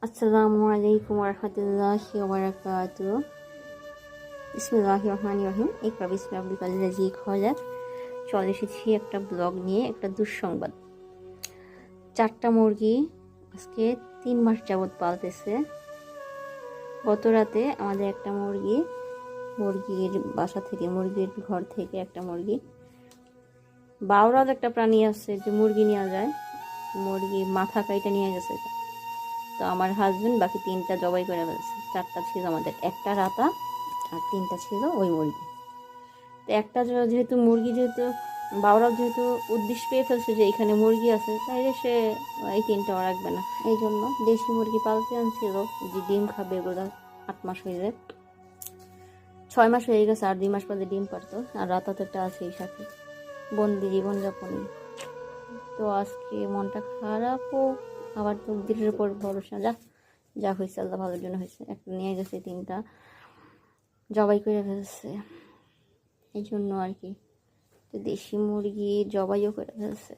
আসসালামু আলাইকুম ওরহমতুল্লাহি ওয়াবারাকাতুহু। বিসমিল্লাহির রহমানির রহিম। ইকরা বিসমি রাব্বিকাল্লাযী খলাক। চলে এসেছি একটা ব্লগ নিয়ে, একটা দুঃসংবাদ। 4টা মুরগি আজকে 3 মাস যাবৎ পালতেছে। গত রাতে আমাদের একটা মুরগির বাসা থেকে, মুরগির ঘর থেকে একটা মুরগি, বাউরাল একটা প্রাণী আছে যে মুরগি নেওয়া যায়, মুরগি মাথা কাইটা নিয়ে গেছে। তো আমার হাজবেন্ড বাকি 3টা জবাই করে ফেলছে। 4টা ছিল আমাদের, একটা রাতা আর 3টা ছিল ওই মুরগি। তো একটা যেহেতু বাউরাল যেহেতু উদ্দেশ্য পেয়ে ফেলছে যে এখানে মুরগি আছে, তাইলে সে এই 3টাও রাখবে না। এই জন্য দেশি মুরগি পালতে আনছিল যে ডিম খাবে, এগুলো 8 মাস হয়ে যায়, 6 মাস হয়ে গেছে, আর 2 মাস পরে ডিম পারতো। আর রাতা তো একটা আছে এই সাথে, বন্দি জীবনযাপন। তো আজকে মনটা খারাপ, ও আবার তকদিরের উপর ভরসা। যা হয়েছে আল্লাহ ভালোর জন্য হয়েছে। একটা নিয়ে গেছে, 3টা জবাই করে ফেলছে। এই জন্য আর কি, তো দেশি মুরগি জবাইও করে ফেলছে,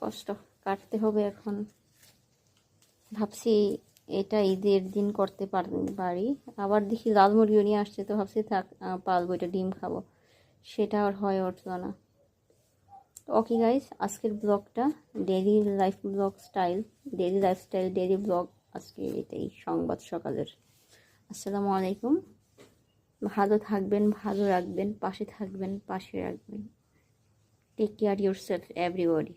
কষ্ট কাটতে হবে এখন। ভাবছি এটা ঈদের দিন করতে পারি। আবার দেখি লাল মুরগিও নিয়ে আসছে, তো ভাবছি থাক পালবো, এটা ডিম খাবো, সেটা আর হয়ে উঠলো না। ওকে গাইস, আজকের ব্লগটা ডেইলি লাইফস্টাইল ডেইলি ব্লগ। আজকে এটাই সংবাদ সকালের। আসসালামু আলাইকুম। ভালো থাকবেন, ভালো রাখবেন, পাশে থাকবেন, পাশে রাখবেন। Take care yourself everybody.